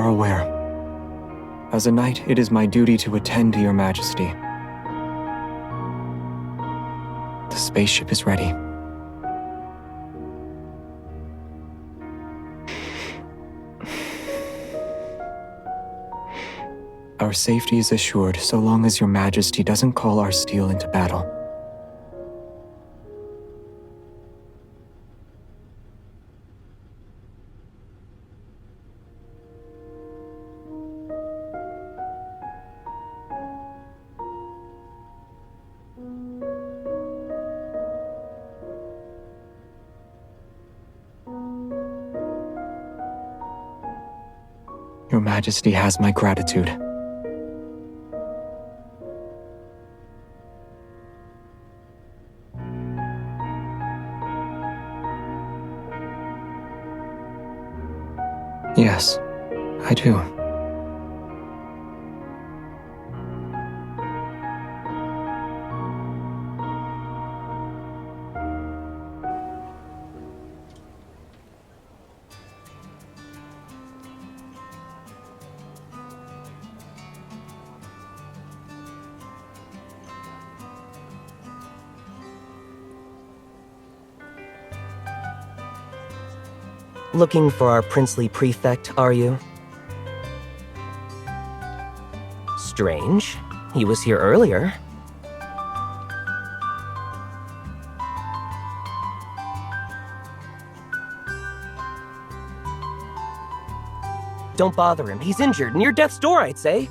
aware. As a knight, it is my duty to attend to your majesty. The spaceship is ready. Our safety is assured so long as your majesty doesn't call our steel into battle. Your majesty has my gratitude. Yes, I do. Looking for our princely prefect, are you? Strange. He was here earlier. Don't bother him. He's injured, near death's door, I'd say.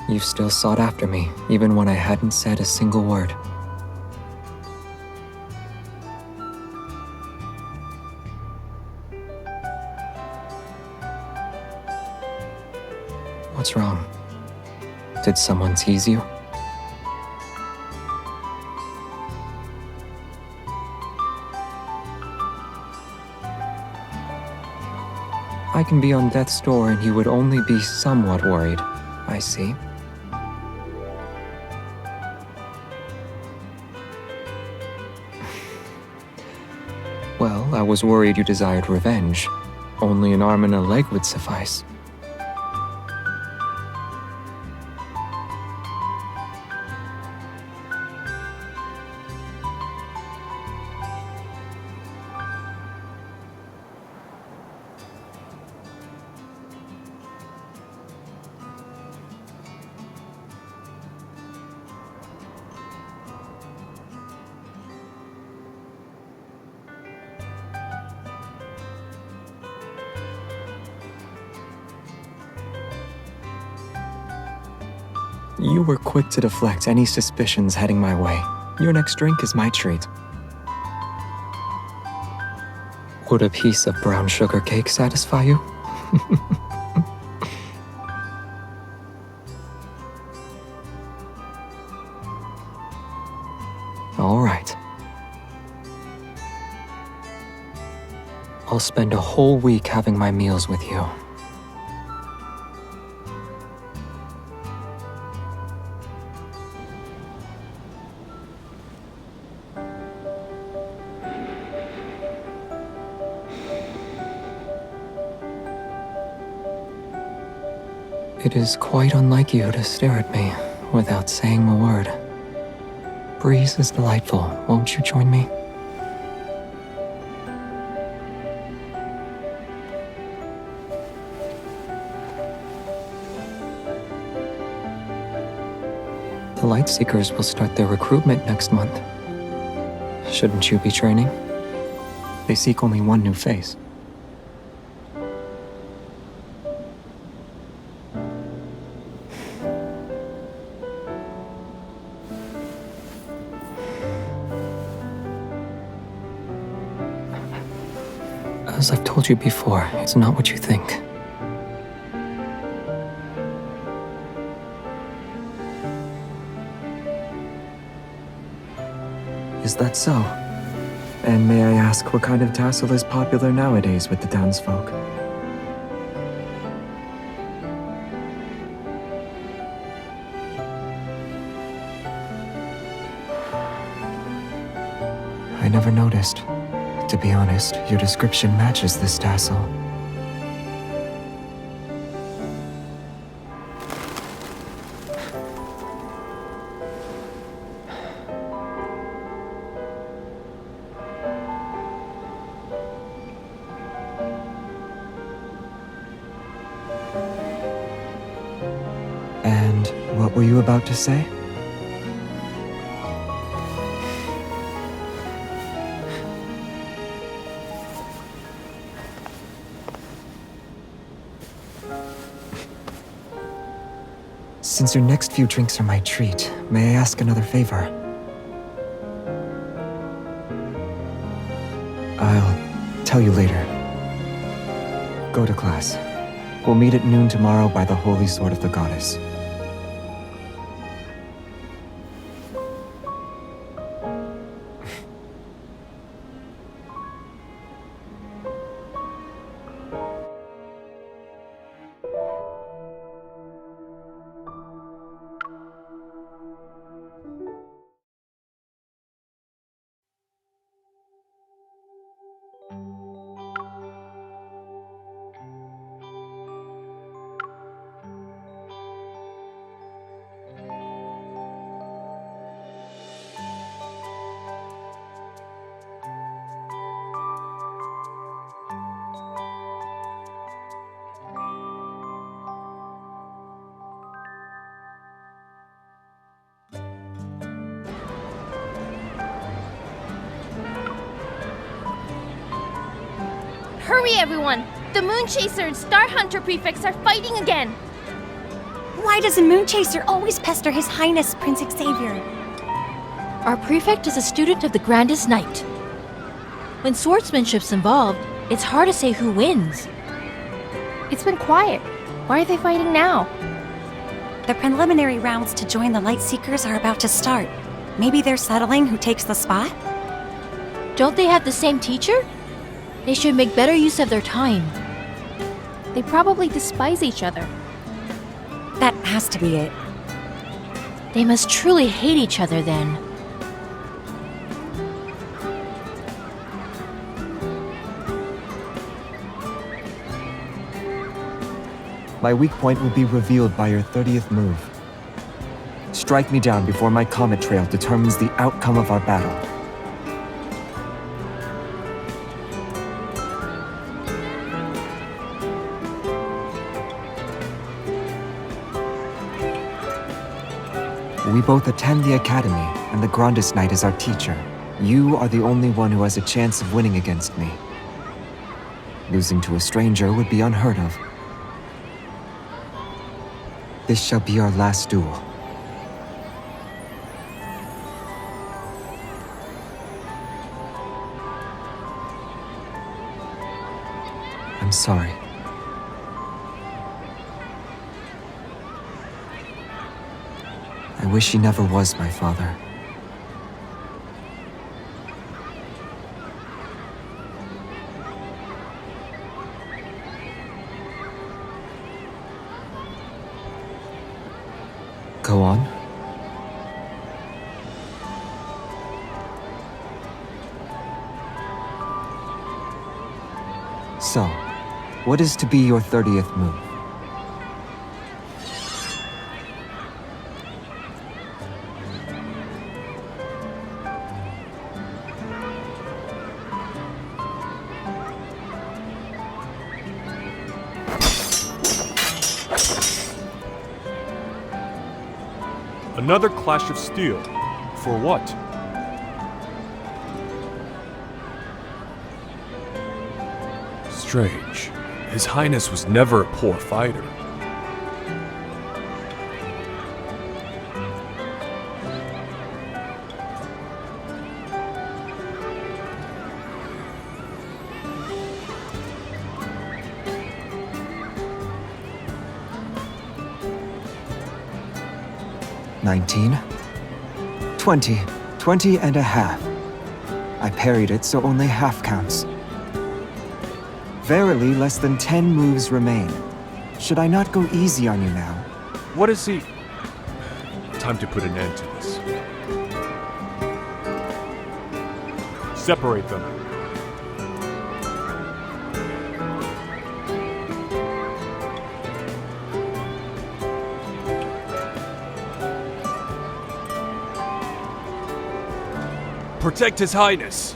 You still sought after me, even when I hadn't said a single word. What's wrong? Did someone tease you? I can be on death's door and you would only be somewhat worried. I see. Well, I was worried you desired revenge. Only an arm and a leg would suffice. You were quick to deflect any suspicions heading my way. Your next drink is my treat. Would a piece of brown sugar cake satisfy you? All right. I'll spend a whole week having my meals with you. It is quite unlike you to stare at me without saying a word. Breeze is delightful. Won't you join me? The Lightseekers will start their recruitment next month. Shouldn't you be training? They seek only one new face. As I've told you before, it's not what you think. Is that so? And may I ask what kind of tassel is popular nowadays with the townsfolk? I never noticed. To be honest, your description matches this tassel. And what were you about to say? Since your next few drinks are my treat, may I ask another favor? I'll tell you later. Go to class. We'll meet at noon tomorrow by the Holy Sword of the Goddess. Hurry, everyone! The Moonchaser and Star Hunter prefects are fighting again! Why does a Moonchaser always pester His Highness Prince Xavier? Our prefect is a student of the Grandest Knight. When swordsmanship's involved, it's hard to say who wins. It's been quiet. Why are they fighting now? The preliminary rounds to join the Lightseekers are about to start. Maybe they're settling who takes the spot? Don't they have the same teacher? They should make better use of their time. They probably despise each other. That has to be it. They must truly hate each other then. My weak point will be revealed by your 30th move. Strike me down before my comet trail determines the outcome of our battle. We both attend the academy, and the Grandest Knight is our teacher. You are the only one who has a chance of winning against me. Losing to a stranger would be unheard of. This shall be our last duel. I'm sorry. I wish he never was my father. Go on. So, what is to be your 30th move? Another clash of steel. For what? Strange. His Highness was never a poor fighter. $19, $20, $20 and a half. I parried it, so only half counts. Verily, less than 10 moves remain. Should I not go easy on you now? What is he? Time to put an end to this. separate them. Protect His Highness!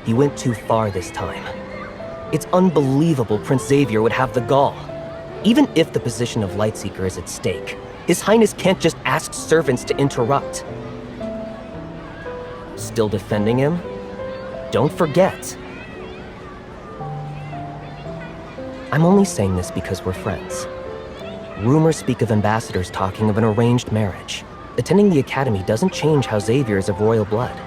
He went too far this time. It's unbelievable Prince Xavier would have the gall. Even if the position of Lightseeker is at stake, His Highness can't just ask servants to interrupt. Still defending him? Don't forget. I'm only saying this because we're friends. Rumors speak of ambassadors talking of an arranged marriage. Attending the academy doesn't change how Xavier is of royal blood.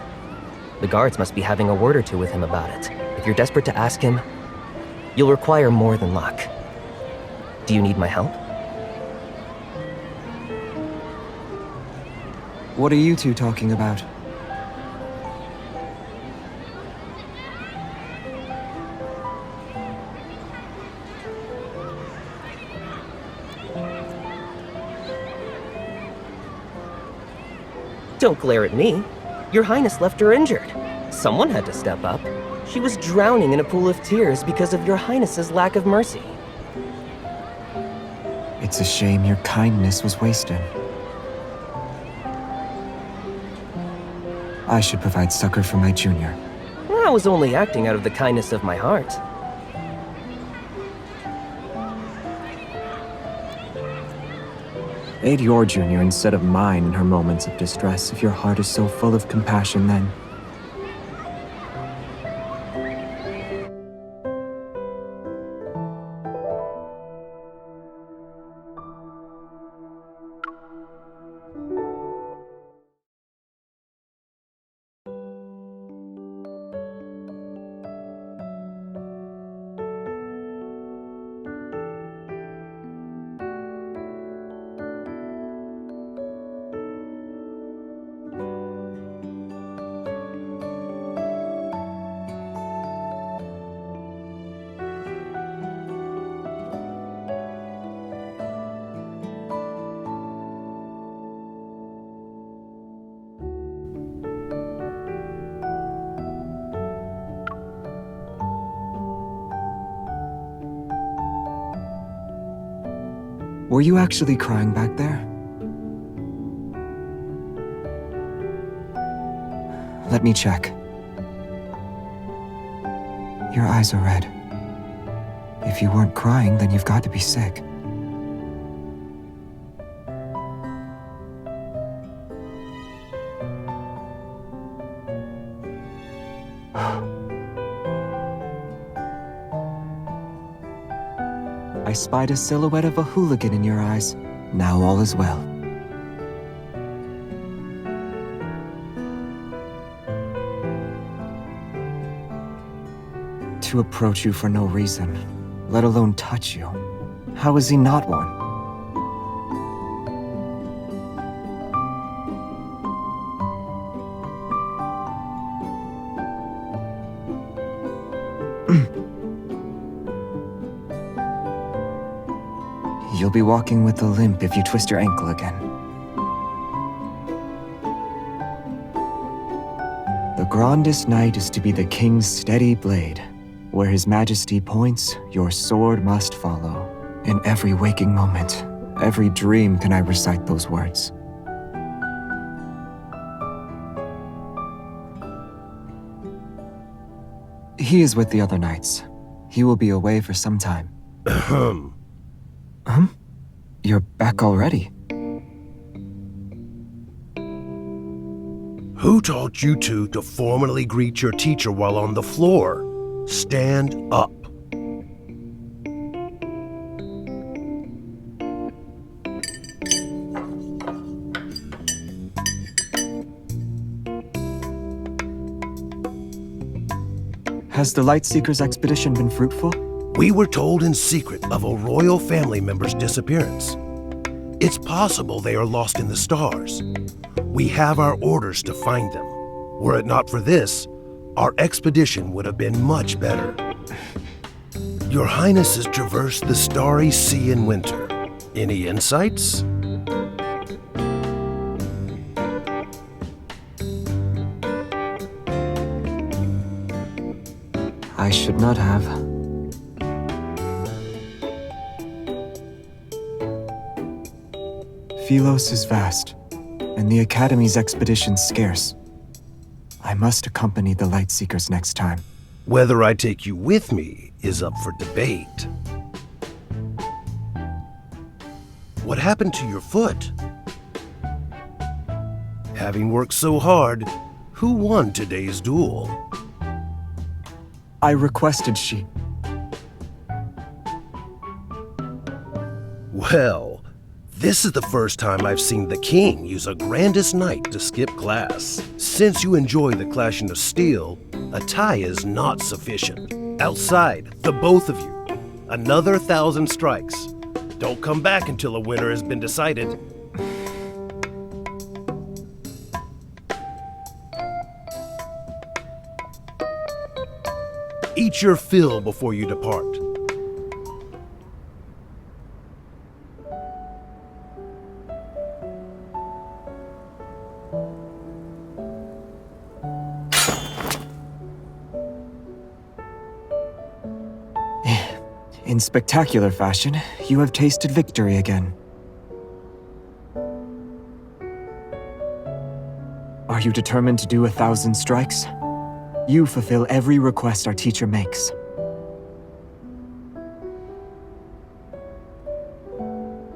The guards must be having a word or two with him about it. If you're desperate to ask him, you'll require more than luck. Do you need my help? What are you two talking about? Don't glare at me. Your Highness left her injured. Someone had to step up. She was drowning in a pool of tears because of your Highness's lack of mercy. It's a shame your kindness was wasted. I should provide succor for my junior. I was only acting out of the kindness of my heart. Aid your junior instead of mine in her moments of distress if your heart is so full of compassion then. Were you actually crying back there? Let me check. Your eyes are red. If you weren't crying, then you've got to be sick. I spied a silhouette of a hooligan in your eyes. Now all is well. To approach you for no reason, let alone touch you. How is he not one? You'll be walking with a limp if you twist your ankle again. The grandest knight is to be the king's steady blade. Where his majesty points, your sword must follow. In every waking moment, every dream can I recite those words. He is with the other knights. He will be away for some time. You're back already? Who taught you two to formally greet your teacher while on the floor? Stand up. Has the Lightseekers expedition been fruitful? We were told in secret of a royal family member's disappearance. It's possible they are lost in the stars. We have our orders to find them. Were it not for this, our expedition would have been much better. Your Highness has traversed the starry sea in winter. Any insights? I should not have. Philos is vast, and the Academy's expeditions scarce. I must accompany the Lightseekers next time. Whether I take you with me is up for debate. What happened to your foot? Having worked so hard, who won today's duel? I requested she. Well, this is the first time I've seen the king use a grandest knight to skip class. Since you enjoy the clashing of steel, a tie is not sufficient. Outside, the both of you. Another 1,000 strikes. Don't come back until a winner has been decided. Eat your fill before you depart. In spectacular fashion, you have tasted victory again. Are you determined to do 1,000 strikes? You fulfill every request our teacher makes.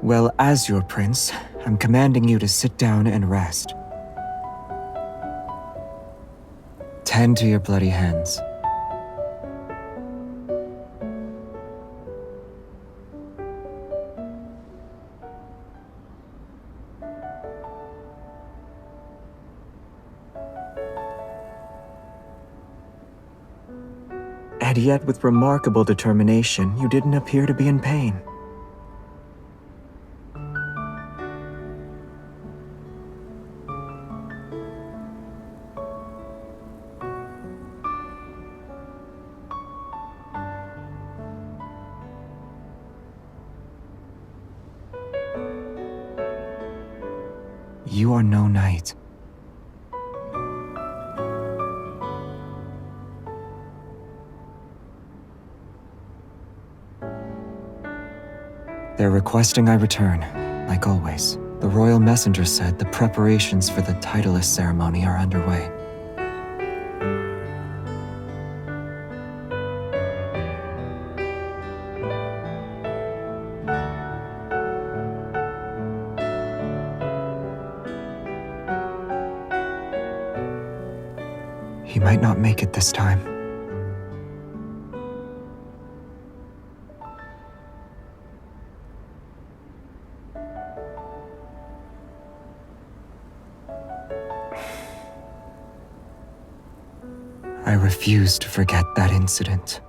Well, as your prince, I'm commanding you to sit down and rest. Tend to your bloody hands. And yet, with remarkable determination, you didn't appear to be in pain. You are no knight. They're requesting I return, like always. The royal messenger said the preparations for the titleist ceremony are underway. He might not make it this time. I refuse to forget that incident.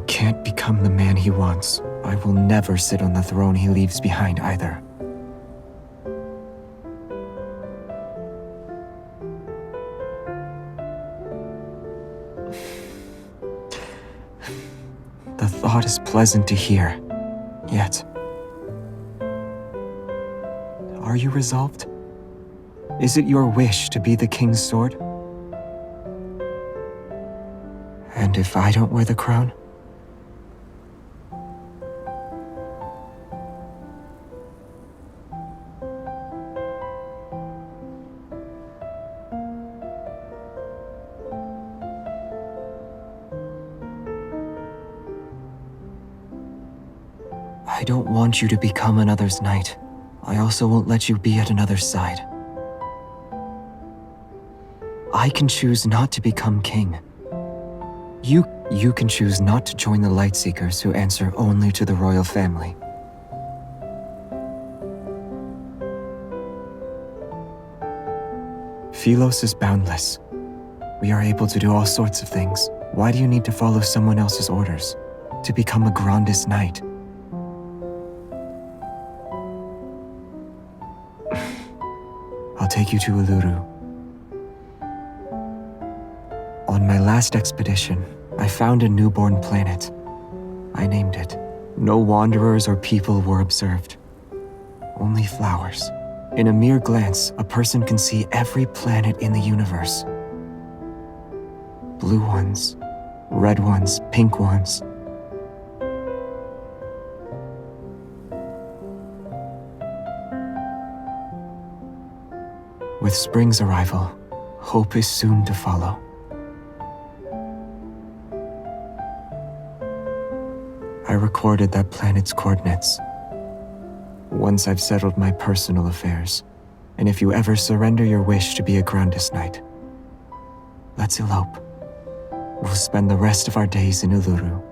can't become the man he wants, I will never sit on the throne he leaves behind either. The thought is pleasant to hear, yet... Are you resolved? Is it your wish to be the king's sword? And if I don't wear the crown? I don't want you to become another's knight. I also won't let you be at another's side. I can choose not to become king. You can choose not to join the Lightseekers who answer only to the royal family. Philos is boundless. We are able to do all sorts of things. Why do you need to follow someone else's orders? To become a Grandis Knight? I'll take you to Uluru. On my last expedition, I found a newborn planet. I named it. No wanderers or people were observed. Only flowers. In a mere glance, a person can see every planet in the universe. Blue ones, red ones, pink ones. With spring's arrival, hope is soon to follow. I recorded that planet's coordinates. Once I've settled my personal affairs, and if you ever surrender your wish to be a Grandis Knight, let's elope. We'll spend the rest of our days in Uluru.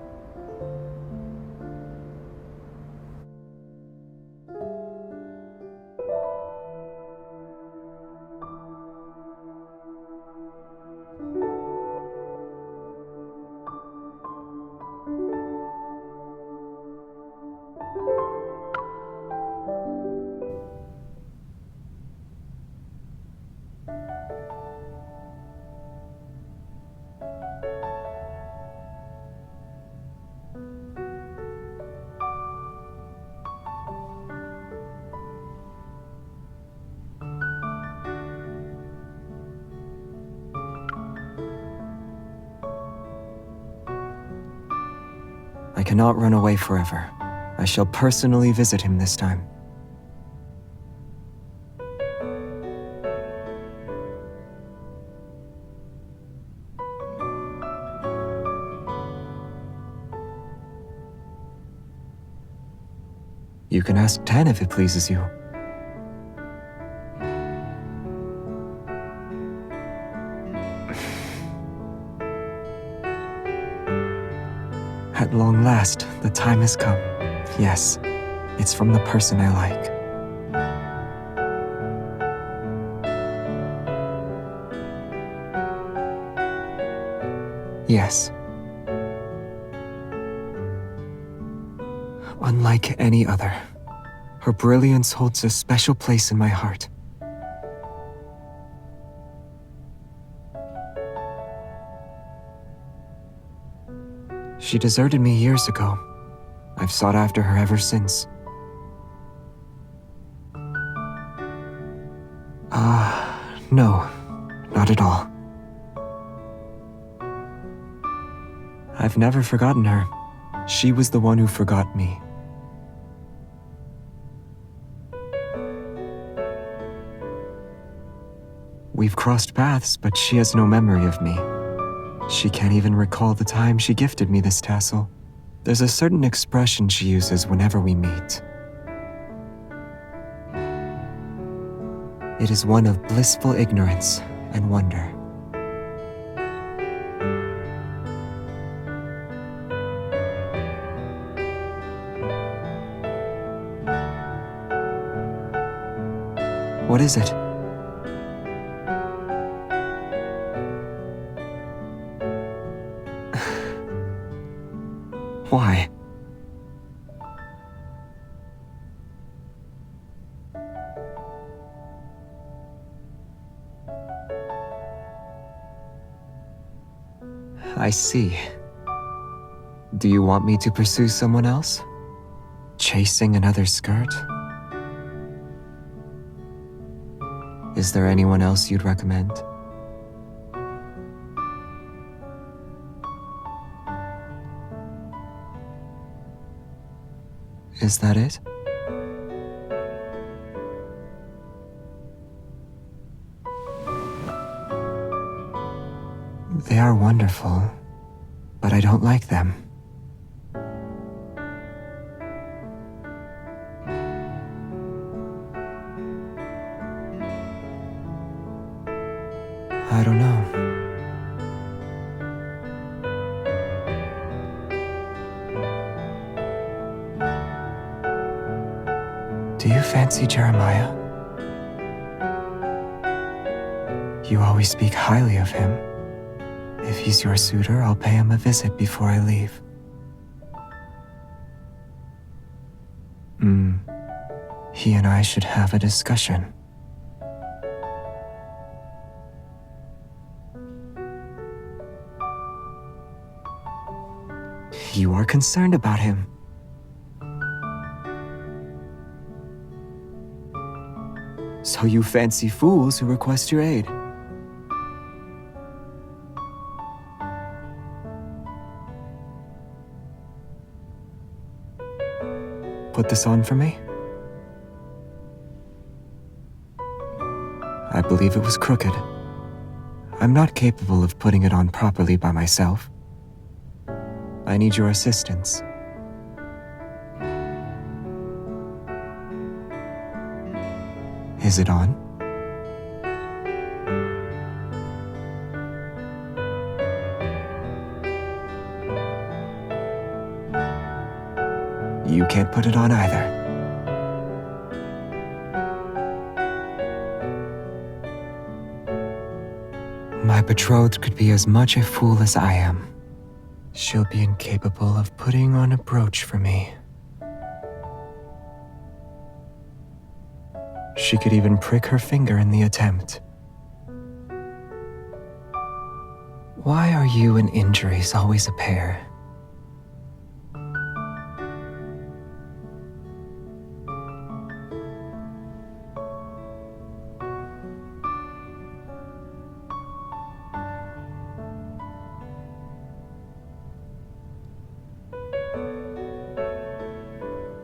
I cannot run away forever. I shall personally visit him this time. You can ask Tan if it pleases you. At long last, the time has come. Yes, it's from the person I like. Yes. Unlike any other, her brilliance holds a special place in my heart. She deserted me years ago. I've sought after her ever since. No, not at all. I've never forgotten her. She was the one who forgot me. We've crossed paths, but she has no memory of me. She can't even recall the time she gifted me this tassel. There's a certain expression she uses whenever we meet. It is one of blissful ignorance and wonder. What is it? Why? I see. Do you want me to pursue someone else? Chasing another skirt? Is there anyone else you'd recommend? Is that it? They are wonderful, but I don't like them. I don't know. Do you fancy Jeremiah? You always speak highly of him. If he's your suitor, I'll pay him a visit before I leave. He and I should have a discussion. You are concerned about him. So you fancy fools who request your aid. Put this on for me? I believe it was crooked. I'm not capable of putting it on properly by myself. I need your assistance. Is it on? You can't put it on either. My betrothed could be as much a fool as I am. She'll be incapable of putting on a brooch for me. She could even prick her finger in the attempt. Why are you and injuries always a pair?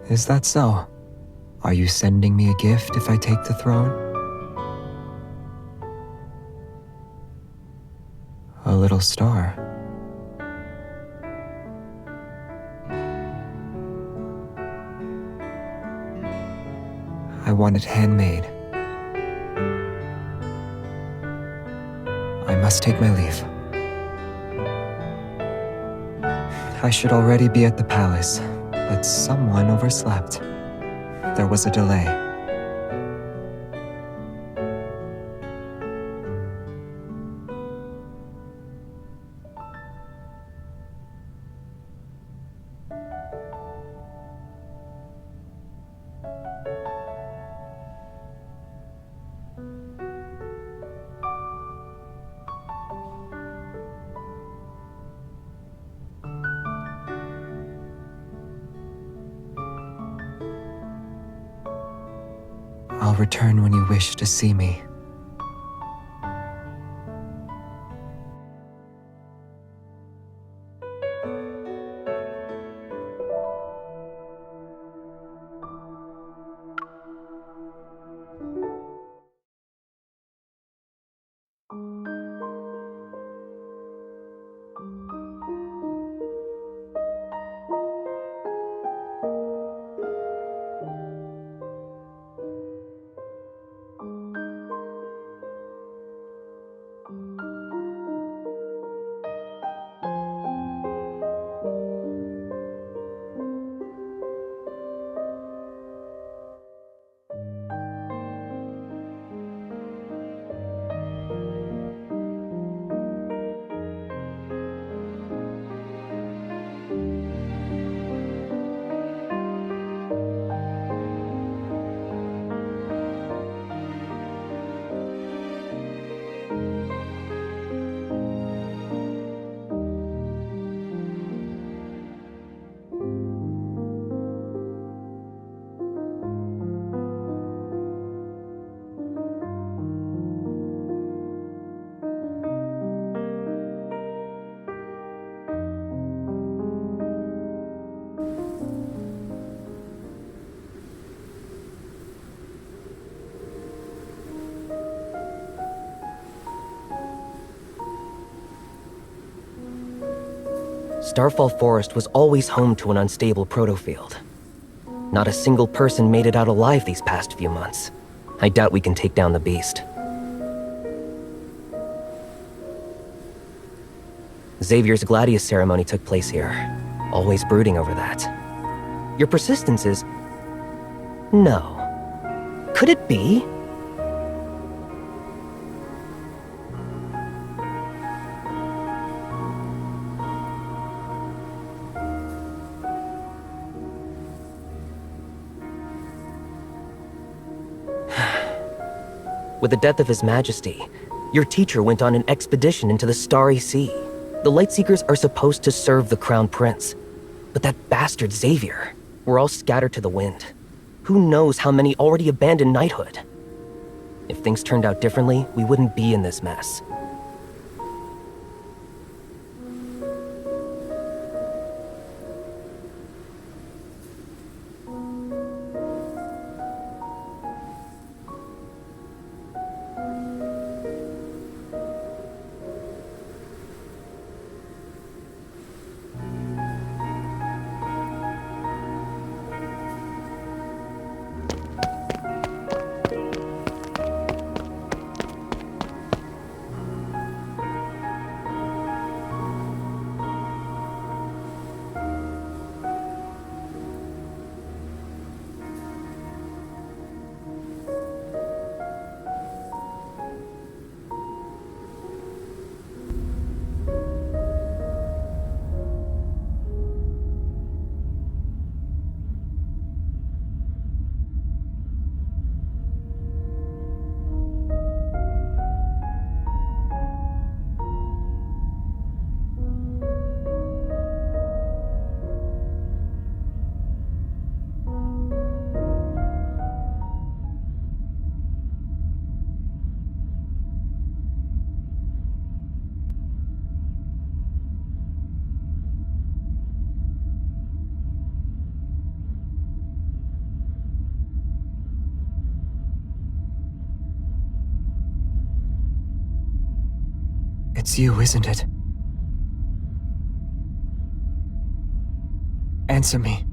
Is that so? Are you sending me a gift if I take the throne? A little star. I want it handmade. I must take my leave. I should already be at the palace, but someone overslept. There was a delay. I'll return when you wish to see me. Starfall Forest was always home to an unstable protofield. Not a single person made it out alive these past few months. I doubt we can take down the beast. Xavier's Gladius ceremony took place here. Always brooding over that. Your persistence is... No. Could it be? With the death of His Majesty, your teacher went on an expedition into the Starry Sea. The Lightseekers are supposed to serve the Crown Prince. But that bastard Xavier, we're all scattered to the wind. Who knows how many already abandoned knighthood? If things turned out differently, we wouldn't be in this mess. It's you, isn't it? Answer me.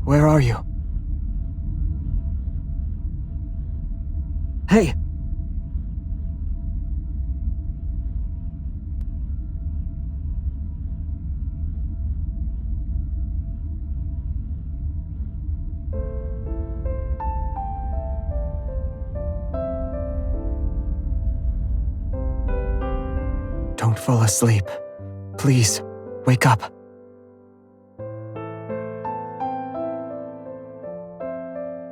Where are you? Hey! Don't fall asleep. Please, wake up.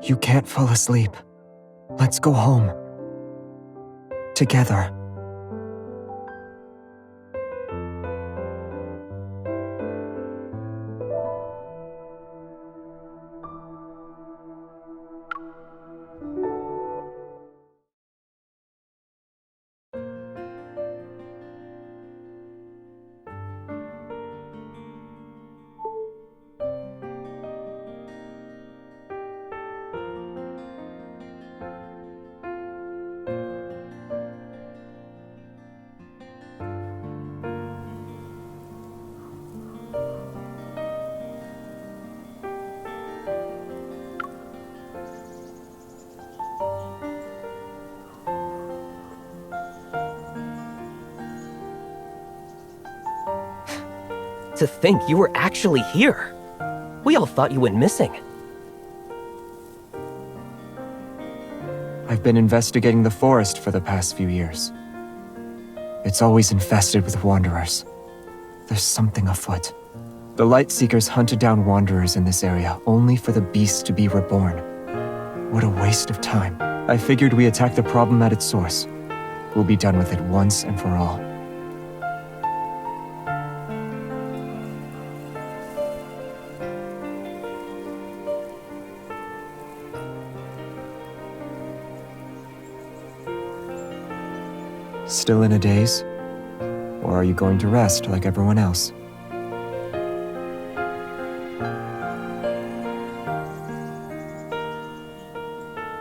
You can't fall asleep. Let's go home. Together. To think you were actually here. We all thought you went missing. I've been investigating the forest for the past few years. It's always infested with wanderers. There's something afoot. The Lightseekers hunted down wanderers in this area only for the beast to be reborn. What a waste of time. I figured we attack the problem at its source. We'll be done with it once and for all. Still in a daze? Or are you going to rest like everyone else?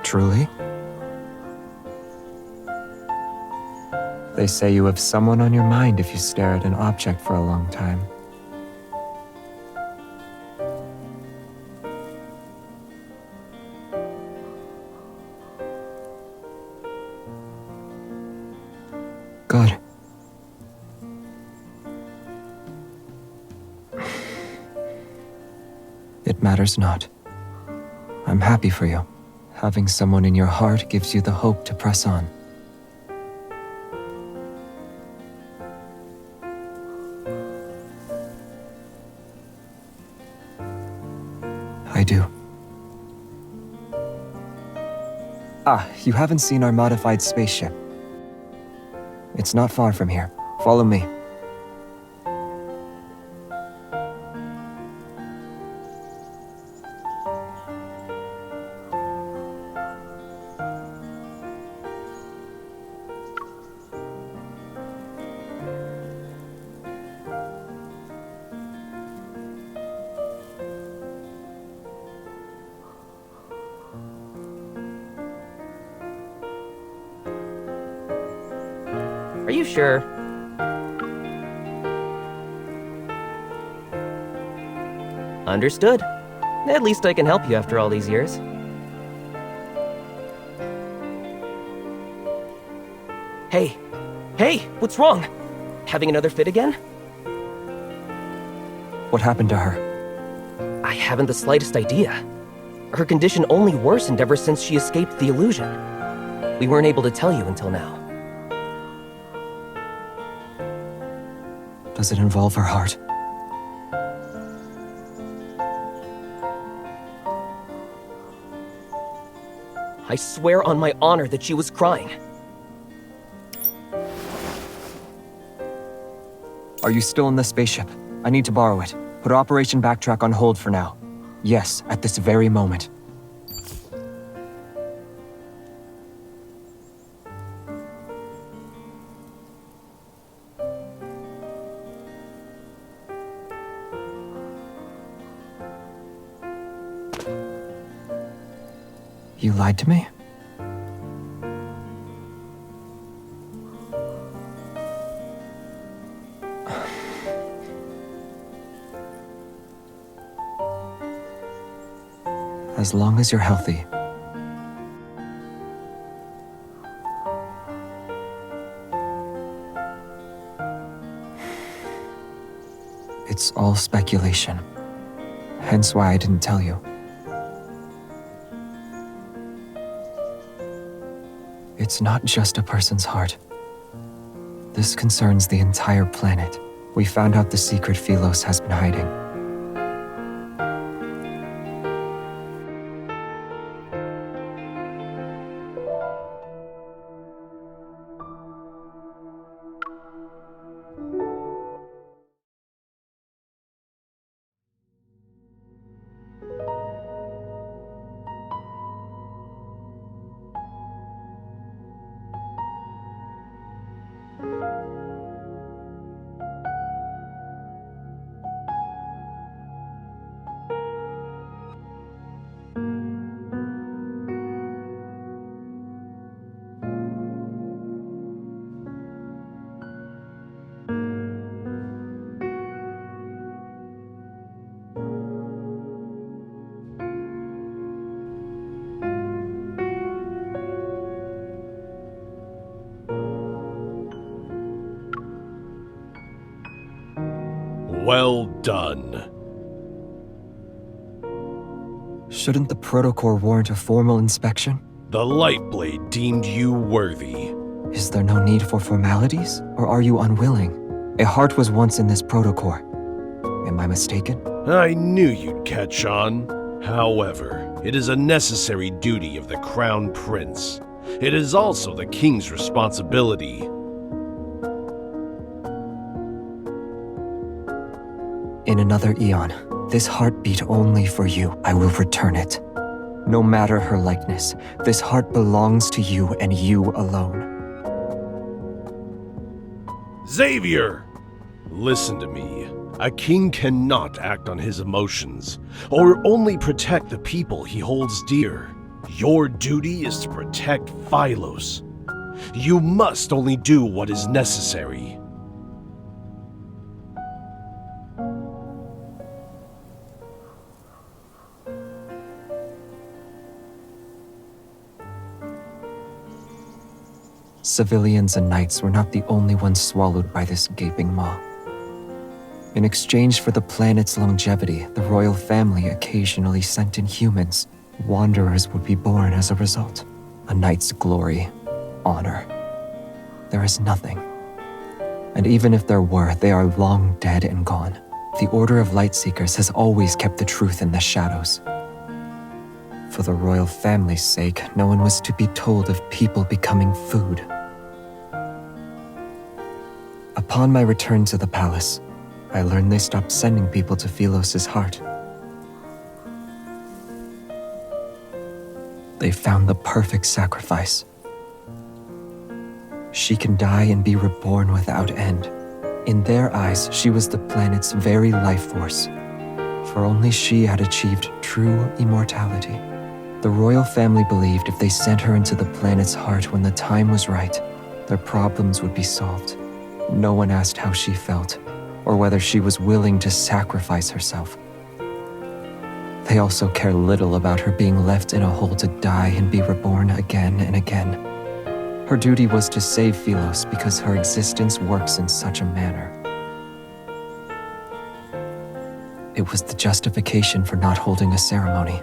Truly? They say you have someone on your mind if you stare at an object for a long time. That matters not. I'm happy for you. Having someone in your heart gives you the hope to press on. I do. Ah, you haven't seen our modified spaceship. It's not far from here. Follow me. Are you sure? Understood. At least I can help you after all these years. Hey! Hey! What's wrong? Having another fit again? What happened to her? I haven't the slightest idea. Her condition only worsened ever since she escaped the illusion. We weren't able to tell you until now. Does it involve her heart? I swear on my honor that she was crying. Are you still in the spaceship? I need to borrow it. Put Operation Backtrack on hold for now. Yes, at this very moment. You lied to me? As long as you're healthy. It's all speculation. Hence why I didn't tell you. It's not just a person's heart. This concerns the entire planet. We found out the secret Philos has been hiding. Well done. Shouldn't the protocore warrant a formal inspection? The Lightblade deemed you worthy. Is there no need for formalities, or are you unwilling? A heart was once in this protocore. Am I mistaken? I knew you'd catch on. However, it is a necessary duty of the Crown Prince. It is also the King's responsibility. In another eon, this heart beat only for you. I will return it. No matter her likeness, this heart belongs to you and you alone. Xavier! Listen to me. A king cannot act on his emotions, or only protect the people he holds dear. Your duty is to protect Philos. You must only do what is necessary. Civilians and knights were not the only ones swallowed by this gaping maw. In exchange for the planet's longevity, the royal family occasionally sent in humans. Wanderers would be born as a result. A knight's glory, honor. There is nothing. And even if there were, they are long dead and gone. The Order of Lightseekers has always kept the truth in the shadows. For the royal family's sake, no one was to be told of people becoming food. Upon my return to the palace, I learned they stopped sending people to Philos' heart. They found the perfect sacrifice. She can die and be reborn without end. In their eyes, she was the planet's very life force, for only she had achieved true immortality. The royal family believed if they sent her into the planet's heart when the time was right, their problems would be solved. No one asked how she felt, or whether she was willing to sacrifice herself. They also care little about her being left in a hole to die and be reborn again and again. Her duty was to save Philos because her existence works in such a manner. It was the justification for not holding a ceremony.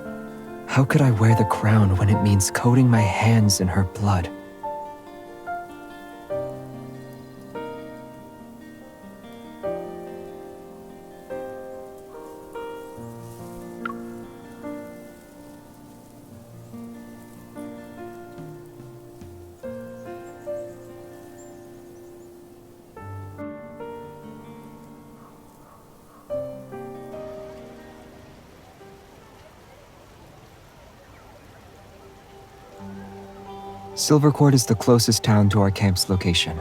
How could I wear the crown when it means coating my hands in her blood? Silvercourt is the closest town to our camp's location.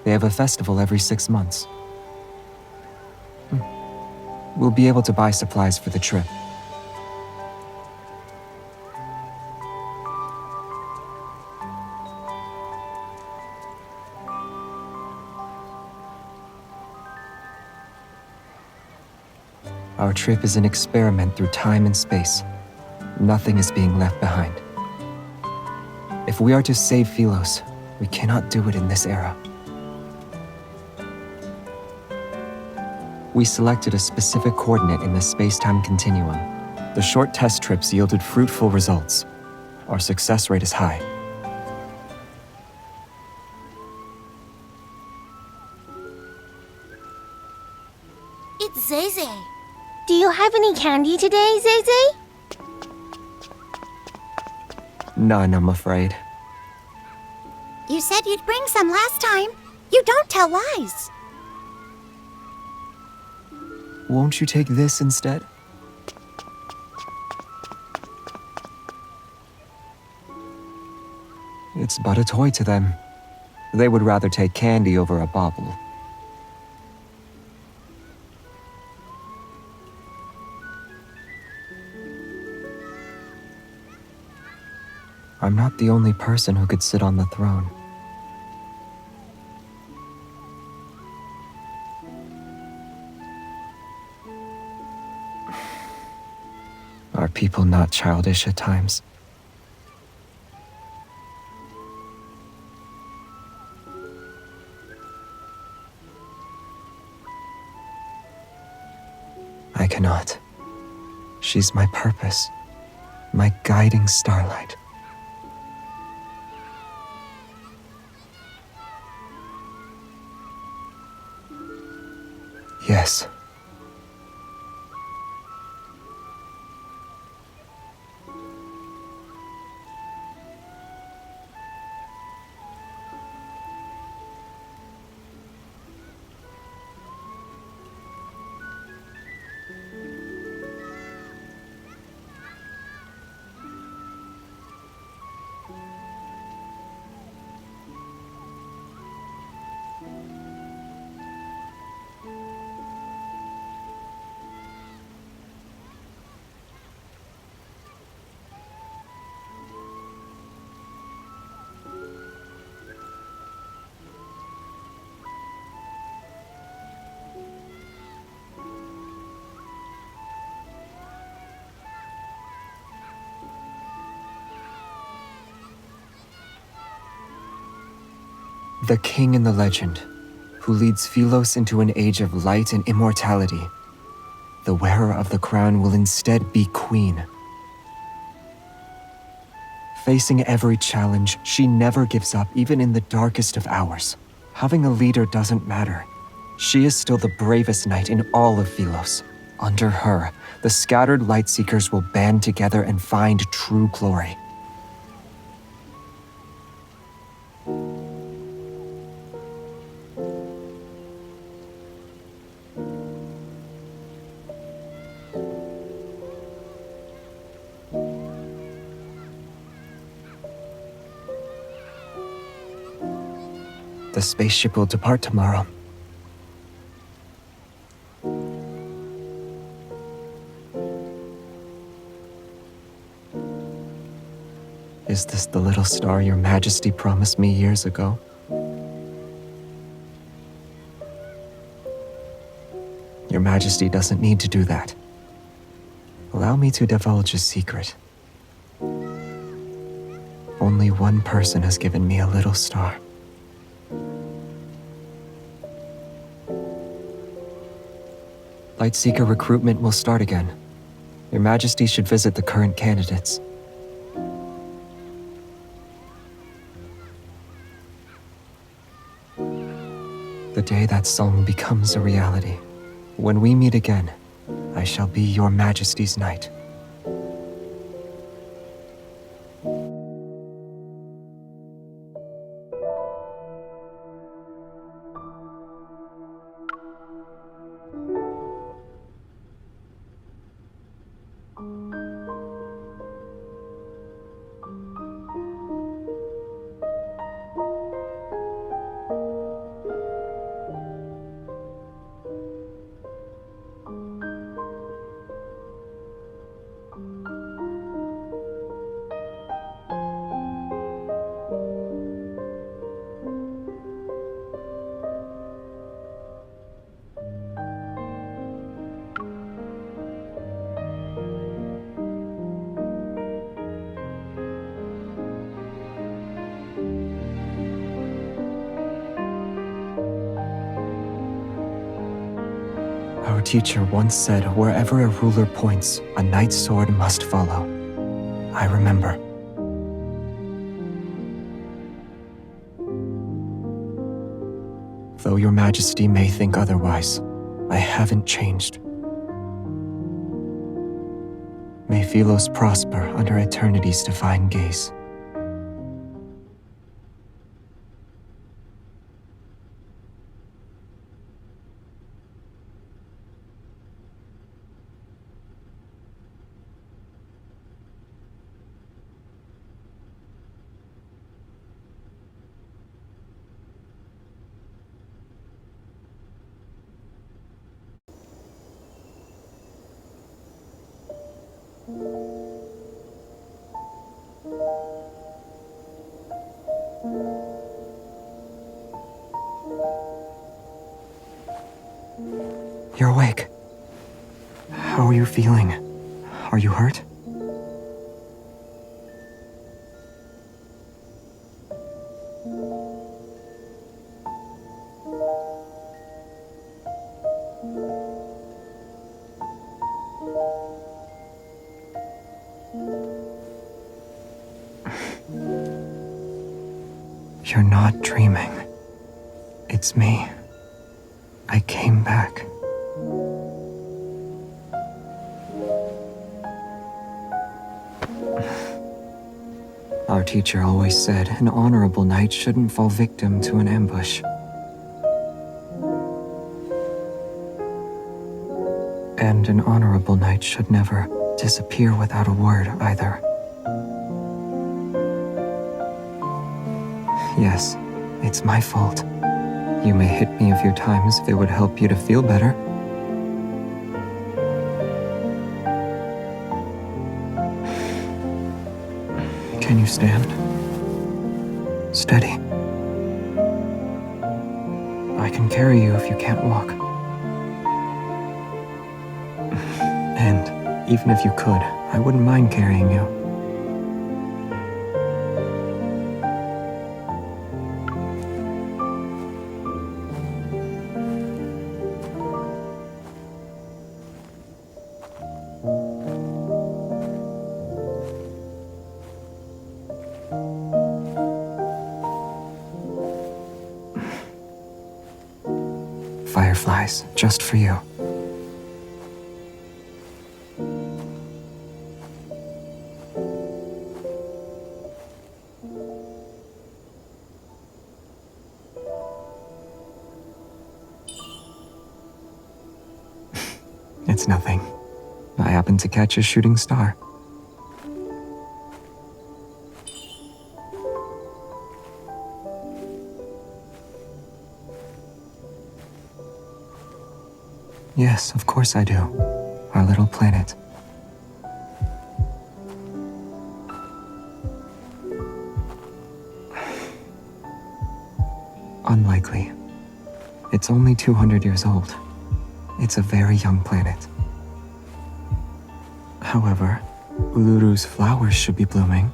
They have a festival every 6 months. We'll be able to buy supplies for the trip. Our trip is an experiment through time and space. Nothing is being left behind. If we are to save Philos, we cannot do it in this era. We selected a specific coordinate in the space-time continuum. The short test trips yielded fruitful results. Our success rate is high. It's Zeze. Do you have any candy today, Zeze? None, I'm afraid. You said you'd bring some last time. You don't tell lies. Won't you take this instead? It's but a toy to them. They would rather take candy over a bauble. I'm not the only person who could sit on the throne. Are people not childish at times? I cannot. She's my purpose, my guiding starlight. Yes. The king in the legend, who leads Philos into an age of light and immortality. The wearer of the crown will instead be queen. Facing every challenge, she never gives up, even in the darkest of hours. Having a leader doesn't matter. She is still the bravest knight in all of Philos. Under her, the scattered Lightseekers will band together and find true glory. The spaceship will depart tomorrow. Is this the little star your Majesty promised me years ago? Your Majesty doesn't need to do that. Allow me to divulge a secret. Only one person has given me a little star. Lightseeker recruitment will start again. Your Majesty should visit the current candidates. The day that song becomes a reality. When we meet again, I shall be your Majesty's knight. Our teacher once said, wherever a ruler points, a knight's sword must follow. I remember. Though your Majesty may think otherwise, I haven't changed. May Philos prosper under eternity's divine gaze. You're awake. How are you feeling? Are you hurt? You're not dreaming. It's me. I came back. Our teacher always said an honorable knight shouldn't fall victim to an ambush. And an honorable knight should never disappear without a word either. Yes, it's my fault. You may hit me a few times if it would help you to feel better. Can you stand? Steady. I can carry you if you can't walk. And even if you could, I wouldn't mind carrying you. sacrifice just for you. It's nothing. I happened to catch a shooting star. Yes, of course I do. Our little planet. Unlikely. It's only 200 years old. It's a very young planet. However, Uluru's flowers should be blooming.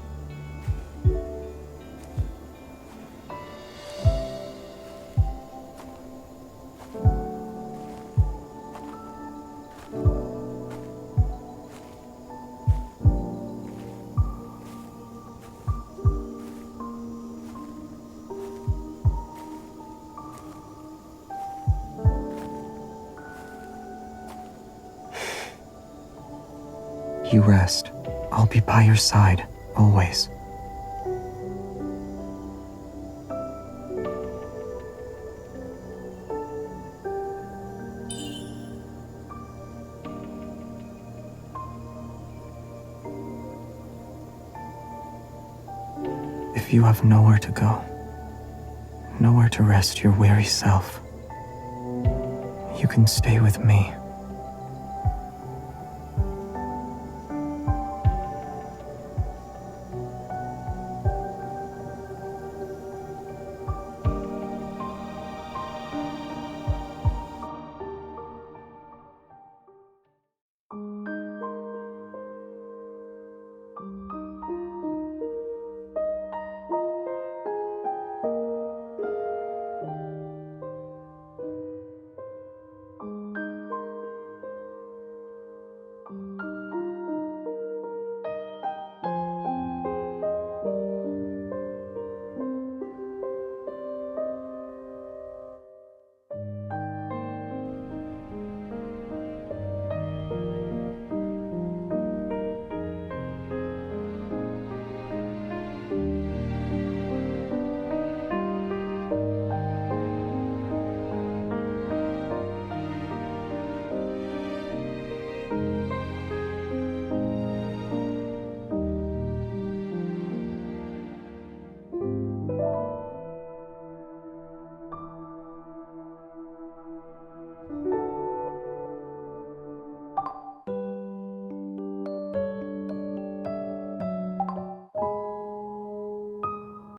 You rest. I'll be by your side, always. If you have nowhere to go, nowhere to rest your weary self, you can stay with me.